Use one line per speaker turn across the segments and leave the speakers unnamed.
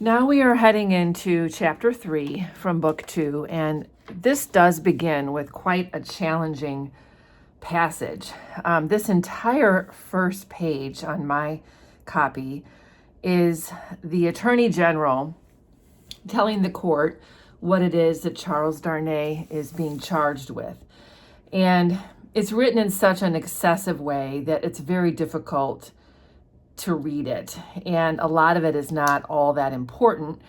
Now we are heading into chapter 3 from book 2, and this does begin with quite a challenging passage. This entire first page on my copy is the Attorney General telling the court what it is that Charles Darnay is being charged with. And it's written in such an excessive way that it's very difficult to read it, and a lot of it is not all that important.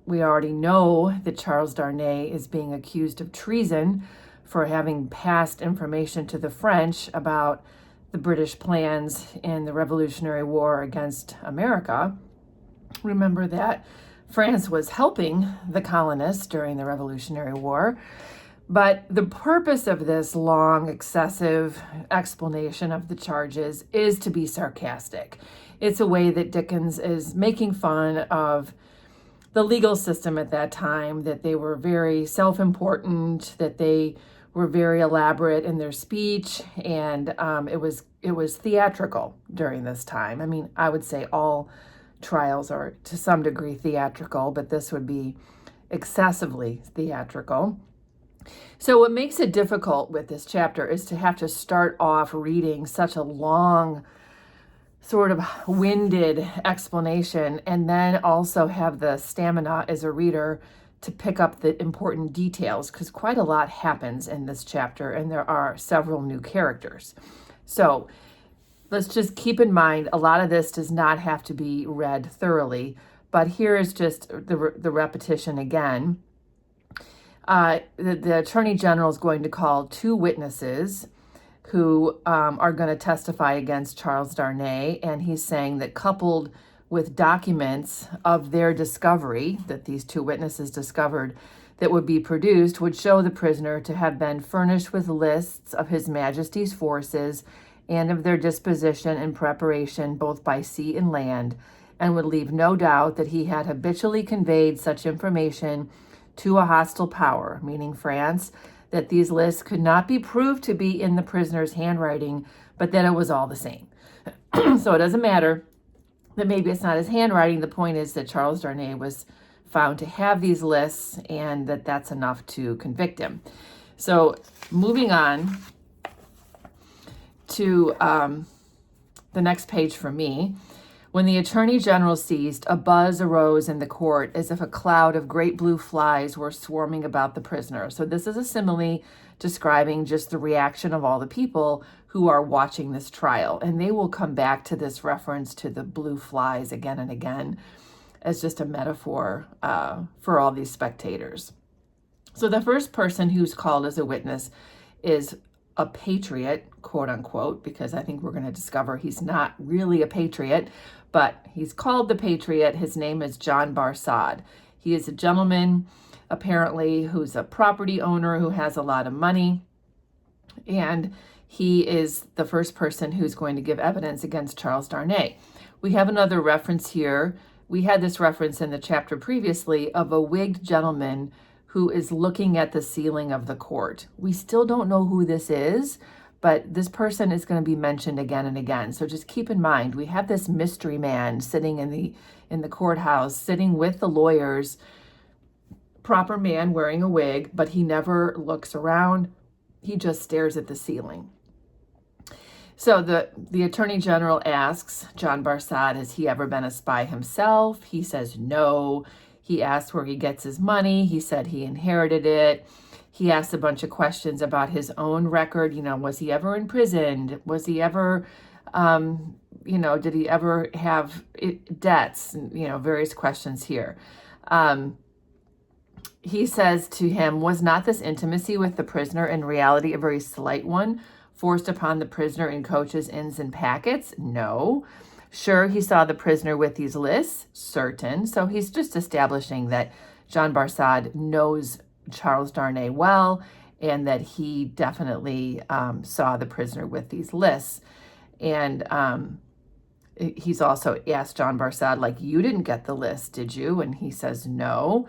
We already know that Charles Darnay is being accused of treason for having passed information to the French about the British plans in the Revolutionary War against America. Remember that France was helping the colonists during the Revolutionary War. But the purpose of this long, excessive explanation of the charges is to be sarcastic. It's a way that Dickens is making fun of the legal system at that time, that they were very self-important, that they were very elaborate in their speech, and it was theatrical during this time. I mean, I would say all trials are to some degree theatrical, but this would be excessively theatrical. So what makes it difficult with this chapter is to have to start off reading such a long, sort of winded explanation, and then also have the stamina as a reader to pick up the important details, because quite a lot happens in this chapter, and there are several new characters. So let's just keep in mind, a lot of this does not have to be read thoroughly, but here is just the repetition again. The Attorney General is going to call 2 witnesses who are going to testify against Charles Darnay, and he's saying that coupled with documents of their discovery, that these 2 witnesses discovered, that would be produced, would show the prisoner to have been furnished with lists of His Majesty's forces and of their disposition and preparation both by sea and land, and would leave no doubt that he had habitually conveyed such information to a hostile power, meaning France, that these lists could not be proved to be in the prisoner's handwriting, but that it was all the same. So it doesn't matter that maybe it's not his handwriting. The point is that Charles Darnay was found to have these lists, and that's enough to convict him. So moving on to the next page for me. When the Attorney General ceased, a buzz arose in the court as if a cloud of great blue flies were swarming about the prisoner. So this is a simile describing just the reaction of all the people who are watching this trial. And they will come back to this reference to the blue flies again and again as just a metaphor for all these spectators. So the first person who's called as a witness is a patriot, quote unquote, because I think we're going to discover he's not really a patriot, but he's called the patriot. His name is John Barsad. He is a gentleman, apparently, who's a property owner who has a lot of money, and he is the first person who's going to give evidence against Charles Darnay. We have another reference here. We had this reference in the chapter previously of a wigged gentleman who is looking at the ceiling of the court. We still don't know who this is, but this person is going to be mentioned again and again. So just keep in mind, we have this mystery man sitting in the courthouse, sitting with the lawyers, proper man wearing a wig, but he never looks around. He just stares at the ceiling. So the Attorney General asks John Barsad, has he ever been a spy himself? He says no. He asks where he gets his money. He said he inherited it. He asked a bunch of questions about his own record. Was he ever imprisoned? Was he ever, did he ever have debts? Various questions here. He says to him, was not this intimacy with the prisoner in reality a very slight one, forced upon the prisoner in coaches, inns, and packets? No. Sure, he saw the prisoner with these lists? Certain. So he's just establishing that John Barsad knows Charles Darnay well, and that he definitely saw the prisoner with these lists. And he's also asked John Barsad, you didn't get the list, did you? And he says no.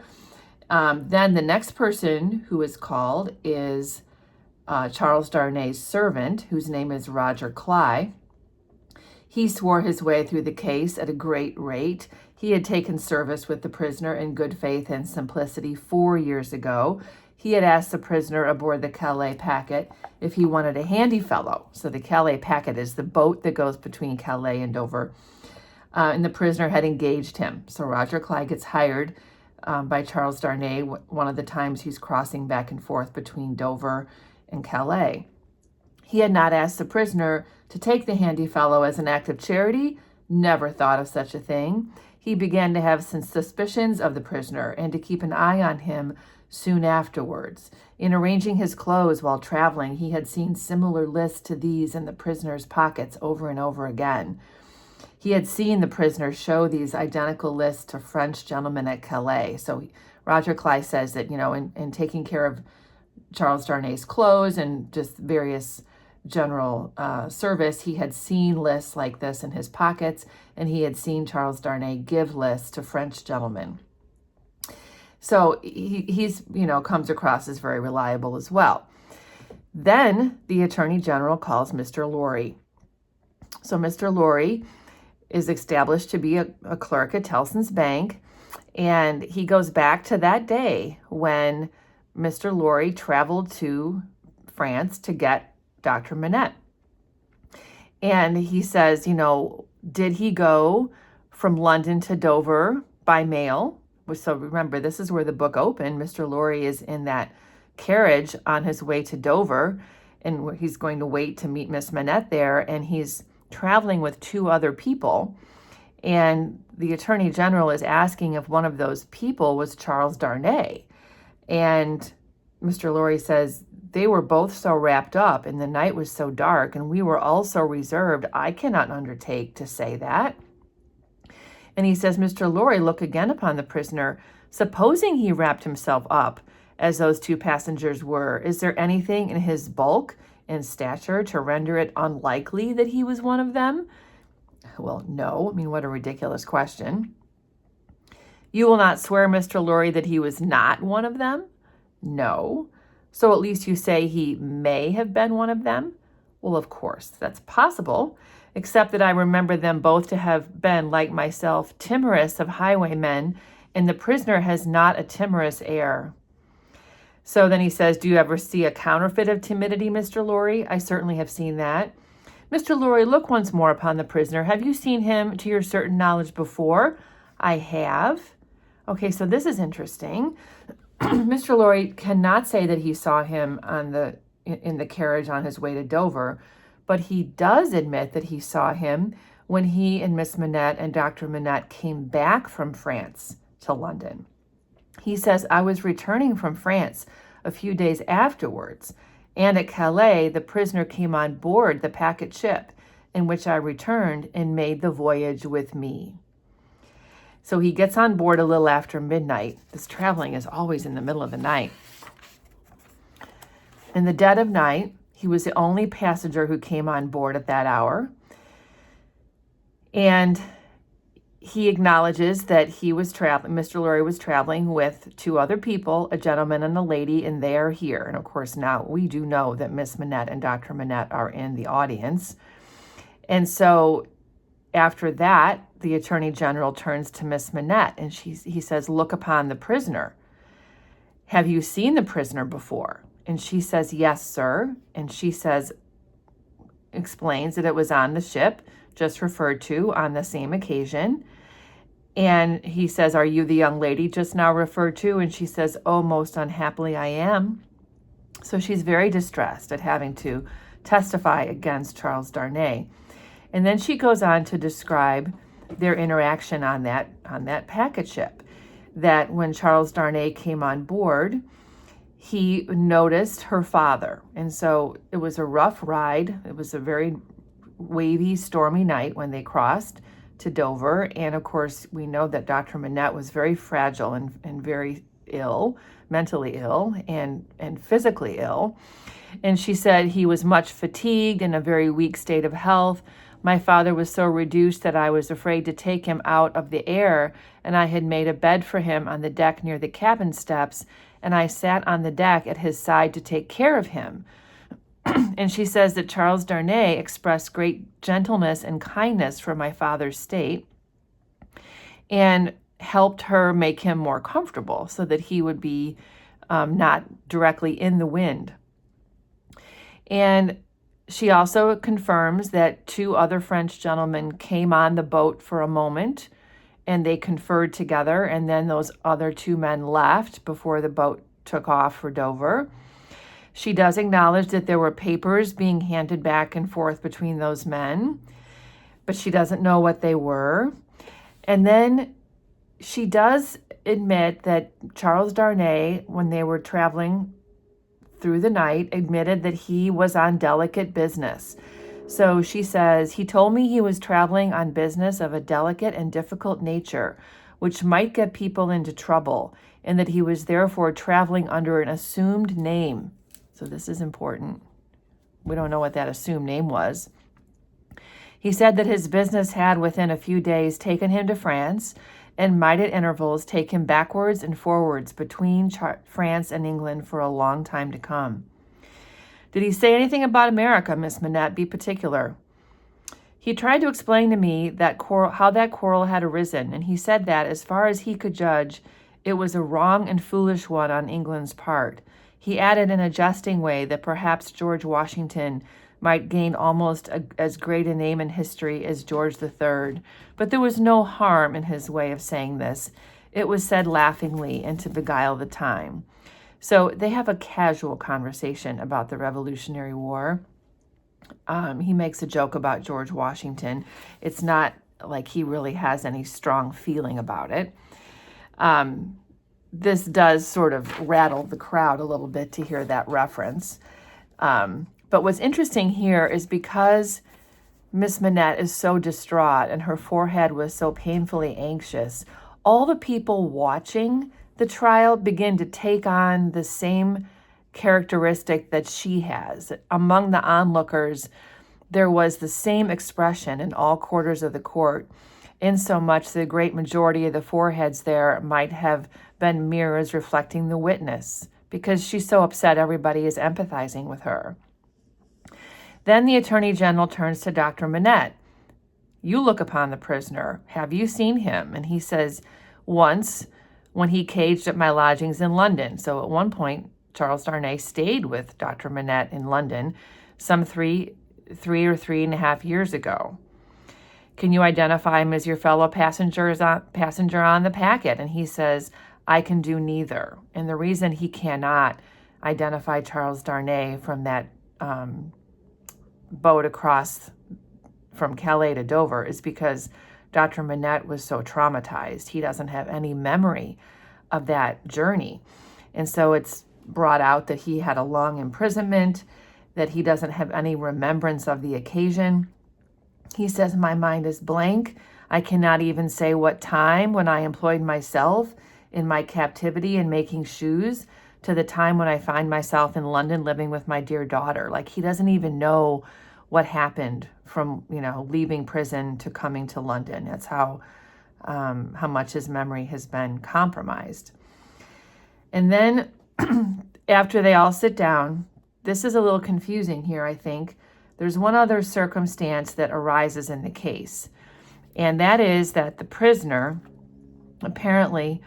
Then the next person who is called is Charles Darnay's servant, whose name is Roger Cly. He swore his way through the case at a great rate. He had taken service with the prisoner in good faith and simplicity 4 years ago. He had asked the prisoner aboard the Calais packet if he wanted a handy fellow. So the Calais packet is the boat that goes between Calais and Dover. And the prisoner had engaged him. So Roger Clyde gets hired by Charles Darnay one of the times he's crossing back and forth between Dover and Calais. He had not asked the prisoner to take the handy fellow as an act of charity, never thought of such a thing. He began to have some suspicions of the prisoner and to keep an eye on him soon afterwards. In arranging his clothes while traveling, he had seen similar lists to these in the prisoner's pockets over and over again. He had seen the prisoner show these identical lists to French gentlemen at Calais. So Roger Clyde says that, in taking care of Charles Darnay's clothes and just various general service, he had seen lists like this in his pockets, and he had seen Charles Darnay give lists to French gentlemen. So he's comes across as very reliable as well. Then the Attorney General calls Mr. Lorry. So Mr. Lorry is established to be a clerk at Tellson's Bank, and he goes back to that day when Mr. Lorry traveled to France to get Dr. Manette. And he says, did he go from London to Dover by mail? So remember, this is where the book opened. Mr. Lorry is in that carriage on his way to Dover, and he's going to wait to meet Miss Manette there, and he's traveling with 2 other people. And the Attorney General is asking if one of those people was Charles Darnay. And Mr. Lorry says, they were both so wrapped up and the night was so dark and we were all so reserved, I cannot undertake to say that. And he says, Mr. Lorry, look again upon the prisoner. Supposing he wrapped himself up as those 2 passengers were, is there anything in his bulk and stature to render it unlikely that he was one of them? Well, no. What a ridiculous question. You will not swear, Mr. Lorry, that he was not one of them? No. So at least you say he may have been one of them? Well, of course, that's possible, except that I remember them both to have been, like myself, timorous of highwaymen, and the prisoner has not a timorous air. So then he says, do you ever see a counterfeit of timidity, Mr. Lorry? I certainly have seen that. Mr. Lorry, look once more upon the prisoner. Have you seen him to your certain knowledge before? I have. Okay, so this is interesting. Mr. Lorry cannot say that he saw him in the carriage on his way to Dover, but he does admit that he saw him when he and Miss Manette and Dr. Manette came back from France to London. He says, I was returning from France a few days afterwards, and at Calais the prisoner came on board the packet ship in which I returned and made the voyage with me. So he gets on board a little after midnight. This traveling is always in the middle of the night. In the dead of night, he was the only passenger who came on board at that hour. And he acknowledges that he was traveling, Mr. Lorry was traveling with 2 other people, a gentleman and a lady, and they are here. And of course, now we do know that Miss Manette and Dr. Manette are in the audience. And so after that, the Attorney General turns to Miss Manette and he says, look upon the prisoner. Have you seen the prisoner before? And she says, yes, sir. And she explains that it was on the ship just referred to on the same occasion. And he says, are you the young lady just now referred to? And she says, oh, most unhappily I am. So she's very distressed at having to testify against Charles Darnay. And then she goes on to describe their interaction on that packet ship, that when Charles Darnay came on board, he noticed her father. And so it was a rough ride. It was a very wavy, stormy night when they crossed to Dover. And of course, we know that Dr. Manette was very fragile and very ill, mentally ill and physically ill. And she said he was much fatigued, in a very weak state of health. My father was so reduced that I was afraid to take him out of the air, and I had made a bed for him on the deck near the cabin steps, and I sat on the deck at his side to take care of him. And she says that Charles Darnay expressed great gentleness and kindness for my father's state. and helped her make him more comfortable so that he would be not directly in the wind. And she also confirms that 2 other French gentlemen came on the boat for a moment and they conferred together, and then those other 2 men left before the boat took off for Dover. She does acknowledge that there were papers being handed back and forth between those men, but she doesn't know what they were. And then she does admit that Charles Darnay, when they were traveling through the night, admitted that he was on delicate business. So she says, he told me he was traveling on business of a delicate and difficult nature, which might get people into trouble, and that he was therefore traveling under an assumed name. So this is important. We don't know what that assumed name was. He said that his business had within a few days taken him to France and might at intervals take him backwards and forwards between France and England for a long time to come. Did he say anything about America, Miss Manette? Be particular. He tried to explain to me that how that quarrel had arisen, and he said that, as far as he could judge, it was a wrong and foolish one on England's part. He added in a jesting way that perhaps George Washington might gain almost as great a name in history as George III, but there was no harm in his way of saying this. It was said laughingly and to beguile the time. So they have a casual conversation about the Revolutionary War. He makes a joke about George Washington. It's not like he really has any strong feeling about it. This does sort of rattle the crowd a little bit to hear that reference. But what's interesting here is because Miss Manette is so distraught and her forehead was so painfully anxious, all the people watching the trial begin to take on the same characteristic that she has. Among the onlookers, there was the same expression in all quarters of the court, insomuch the great majority of the foreheads there might have been mirrors reflecting the witness, because she's so upset everybody is empathizing with her. Then the Attorney General turns to Dr. Manette. You look upon the prisoner. Have you seen him? And he says, once, when he caged at my lodgings in London. So at one point, Charles Darnay stayed with Dr. Manette in London some three or 3.5 years ago. Can you identify him as your fellow passenger on the packet? And he says, I can do neither. And the reason he cannot identify Charles Darnay from that boat across from Calais to Dover is because Dr. Manette was so traumatized. He doesn't have any memory of that journey. And so it's brought out that he had a long imprisonment, that he doesn't have any remembrance of the occasion. He says, my mind is blank. I cannot even say what time when I employed myself in my captivity in making shoes to the time when I find myself in London living with my dear daughter. Like, he doesn't even know what happened from, leaving prison to coming to London. That's how much his memory has been compromised. And then after they all sit down, this is a little confusing here, I think. There's one other circumstance that arises in the case, and that is that the prisoner apparently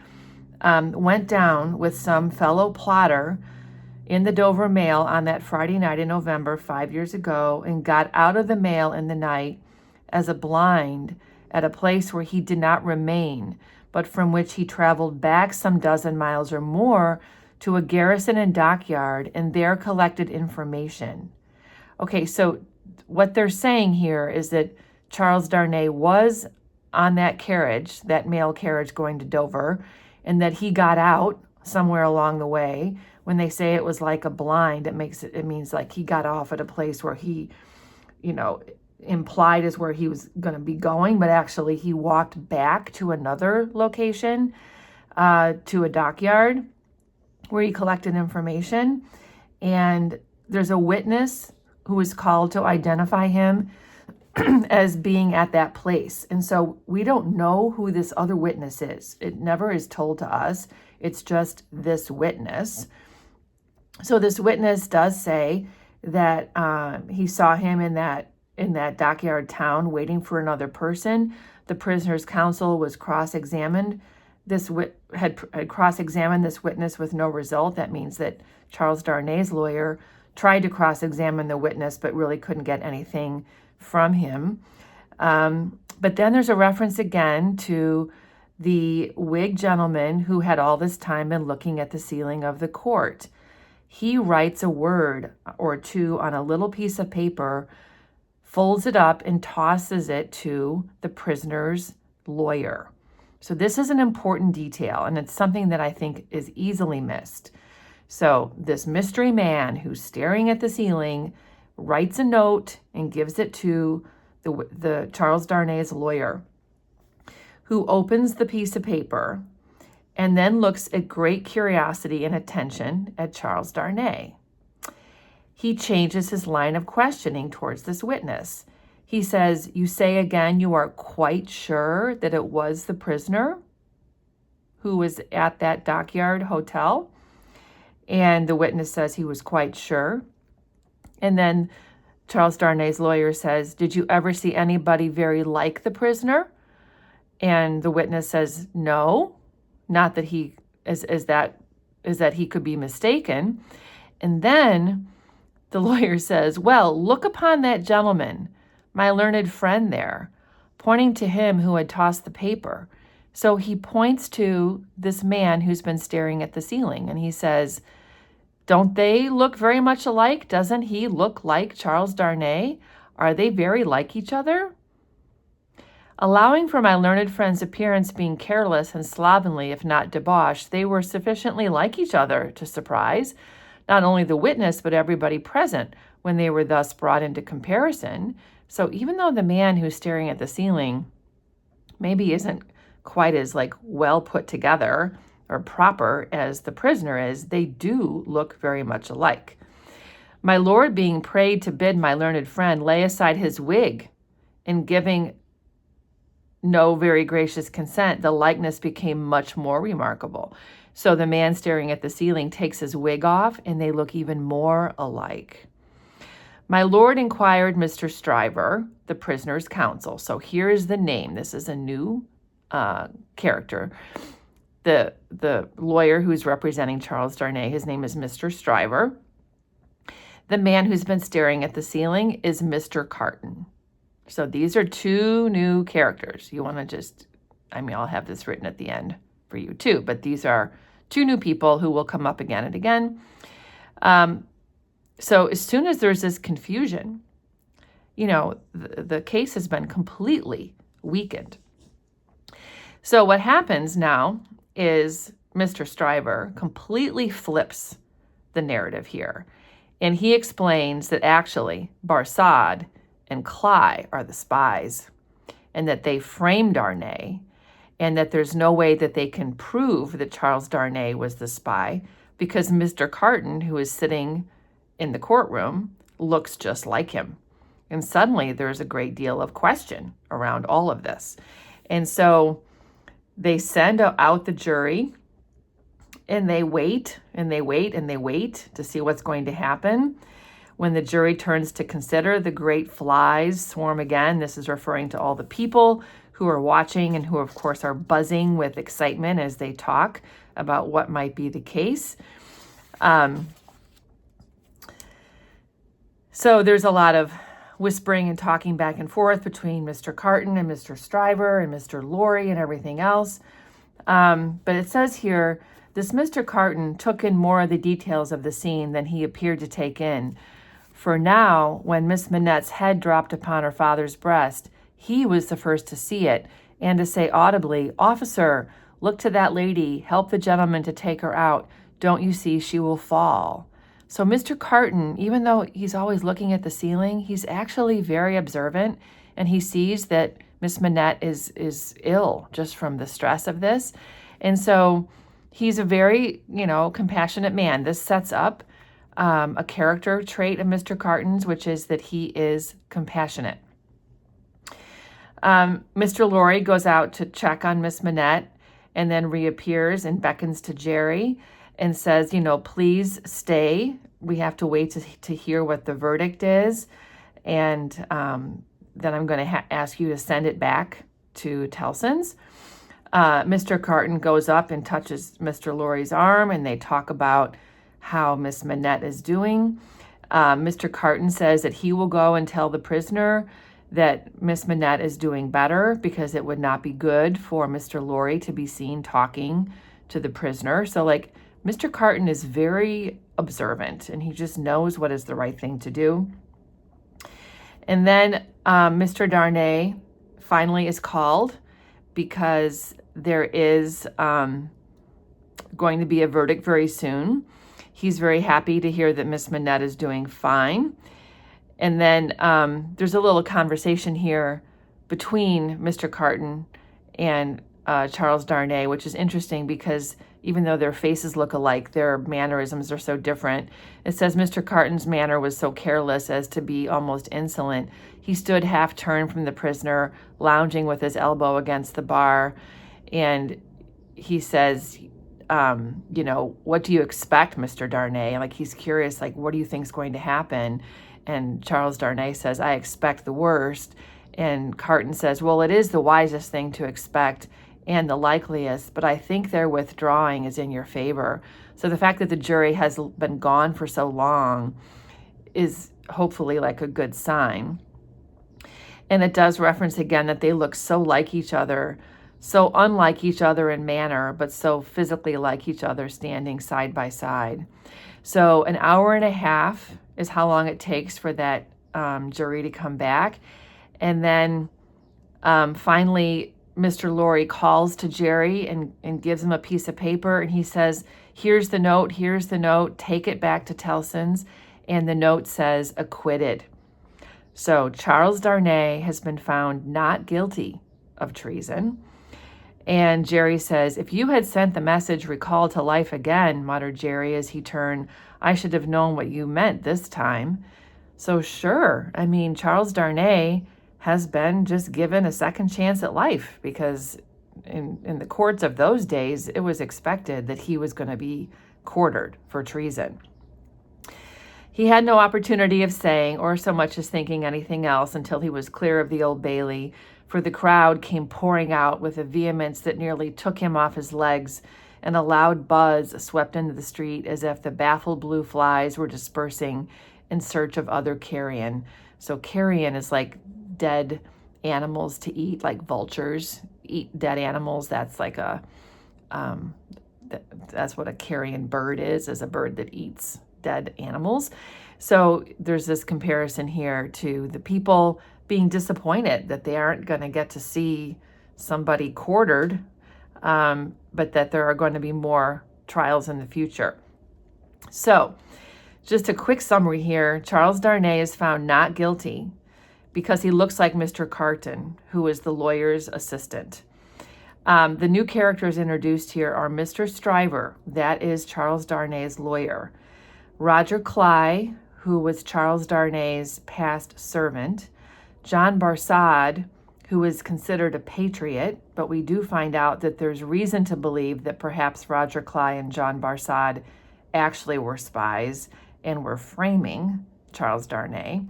went down with some fellow plotter in the Dover mail on that Friday night in November 5 years ago and got out of the mail in the night as a blind at a place where he did not remain, but from which he traveled back some dozen miles or more to a garrison and dockyard and there collected information. Okay, so what they're saying here is that Charles Darnay was on that carriage, that mail carriage going to Dover, and that he got out somewhere along the way. When they say it was like a blind, it means like he got off at a place where he, implied is where he was going to be going, but actually he walked back to another location, to a dockyard where he collected information. And there's a witness who is called to identify him as being at that place. And so we don't know who this other witness is. It never is told to us. It's just this witness. So this witness does say that he saw him in that dockyard town waiting for another person, the prisoner's counsel was had cross-examined this witness with no result. That means that Charles Darnay's lawyer tried to cross-examine the witness but really couldn't get anything from him. But then there's a reference again to the Whig gentleman who had all this time been looking at the ceiling of the court. He writes a word or two on a little piece of paper, folds it up, and tosses it to the prisoner's lawyer. So this is an important detail, and it's something that I think is easily missed. So this mystery man who's staring at the ceiling writes a note and gives it to the Charles Darnay's lawyer, who opens the piece of paper and then looks at great curiosity and attention at Charles Darnay. He changes his line of questioning towards this witness. He says, "You say again you are quite sure that it was the prisoner who was at that Dockyard Hotel?" And the witness says he was quite sure. And then Charles Darnay's lawyer says, "Did you ever see anybody very like the prisoner?" And the witness says, "No, not that he is that he could be mistaken." And then the lawyer says, "Well, look upon that gentleman, my learned friend there," pointing to him who had tossed the paper. So he points to this man who's been staring at the ceiling, and he says, "Don't they look very much alike? Doesn't he look like Charles Darnay? Are they very like each other?" Allowing for my learned friend's appearance being careless and slovenly, if not debauched, they were sufficiently like each other to surprise not only the witness, but everybody present when they were thus brought into comparison. So even though the man who's staring at the ceiling maybe isn't quite as well put together or proper as the prisoner is, they do look very much alike. My lord, being prayed to bid my learned friend lay aside his wig, and giving no very gracious consent, the likeness became much more remarkable. So the man staring at the ceiling takes his wig off, and they look even more alike. My lord inquired Mr. Stryver, the prisoner's counsel. So here is the name. This is a new character. The lawyer who's representing Charles Darnay, his name is Mr. Stryver. The man who's been staring at the ceiling is Mr. Carton. So these are two new characters. You want to I'll have this written at the end for you too, but these are two new people who will come up again and again. So as soon as there's this confusion, the case has been completely weakened. So what happens now is Mr. Stryver completely flips the narrative here. And he explains that actually Barsad and Cly are the spies, and that they framed Darnay, and that there's no way that they can prove that Charles Darnay was the spy because Mr. Carton, who is sitting in the courtroom, looks just like him. And suddenly there's a great deal of question around all of this. And so they send out the jury, and they wait and they wait and they wait to see what's going to happen. When the jury turns to consider, the great flies swarm again. This is referring to all the people who are watching and who, of course, are buzzing with excitement as they talk about what might be the case. So there's a lot of whispering and talking back and forth between Mr. Carton and Mr. Stryver and Mr. Lorry and everything else. But it says here, this Mr. Carton took in more of the details of the scene than he appeared to take in. For now, when Miss Manette's head dropped upon her father's breast, he was the first to see it and to say audibly, "Officer, look to that lady, help the gentleman to take her out. Don't you see she will fall?" So Mr. Carton, even though he's always looking at the ceiling, he's actually very observant, and he sees that Miss Manette is ill just from the stress of this. And so he's a very, compassionate man. This sets up a character trait of Mr. Carton's, which is that he is compassionate. Mr. Lorry goes out to check on Miss Manette and then reappears and beckons to Jerry and says, "Please stay. We have to wait to hear what the verdict is. And then I'm going to ask you to send it back to Tellson's. Mr. Carton goes up and touches Mr. Lorry's arm, and they talk about how Miss Manette is doing. Mr. Carton says that he will go and tell the prisoner that Miss Manette is doing better because it would not be good for Mr. Lorry to be seen talking to the prisoner. So, like, Mr. Carton is very observant, and he just knows what is the right thing to do. And then Mr. Darnay finally is called because there is going to be a verdict very soon. He's very happy to hear that Miss Manette is doing fine. And then there's a little conversation here between Mr. Carton and Charles Darnay, which is interesting because even though their faces look alike, their mannerisms are so different. It says Mr. Carton's manner was so careless as to be almost insolent. He stood half turned from the prisoner, lounging with his elbow against the bar. And he says, what do you expect, Mr. Darnay? Like, he's curious, like, what do you think is going to happen? And Charles Darnay says, I expect the worst. And Carton says, well, it is the wisest thing to expect and the likeliest, but I think their withdrawing is in your favor. So the fact that the jury has been gone for so long is hopefully like a good sign. And it does reference again that they look so like each other, so unlike each other in manner, but so physically like each other standing side by side. So an hour and a half is how long it takes for that jury to come back. And then finally, Mr. Lorry calls to Jerry and gives him a piece of paper, and he says, here's the note, take it back to Tellson's. And the note says, acquitted. So Charles Darnay has been found not guilty of treason. And Jerry says, if you had sent the message recalled to life again, muttered Jerry as he turned, I should have known what you meant this time. So sure, I mean, Charles Darnay has been just given a second chance at life because in the courts of those days, it was expected that he was going to be quartered for treason. He had no opportunity of saying or so much as thinking anything else until he was clear of the Old Bailey, for the crowd came pouring out with a vehemence that nearly took him off his legs, and a loud buzz swept into the street as if the baffled blue flies were dispersing in search of other carrion. So carrion is like dead animals to eat, like vultures eat dead animals. That's like that's what a carrion bird is a bird that eats dead animals. So there's this comparison here to the people being disappointed that they aren't going to get to see somebody quartered, but that there are going to be more trials in the future. So just a quick summary here. Charles Darnay is found not guilty because he looks like Mr. Carton, who is the lawyer's assistant. The new characters introduced here are Mr. Stryver, that is Charles Darnay's lawyer, Roger Cly, who was Charles Darnay's past servant, John Barsad, who is considered a patriot, but we do find out that there's reason to believe that perhaps Roger Cly and John Barsad actually were spies and were framing Charles Darnay.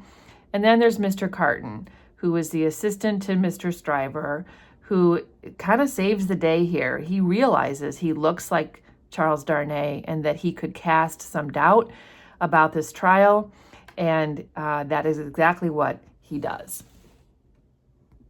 And then there's Mr. Carton, who is the assistant to Mr. Stryver, who kind of saves the day here. He realizes he looks like Charles Darnay and that he could cast some doubt about this trial, and that is exactly what he does.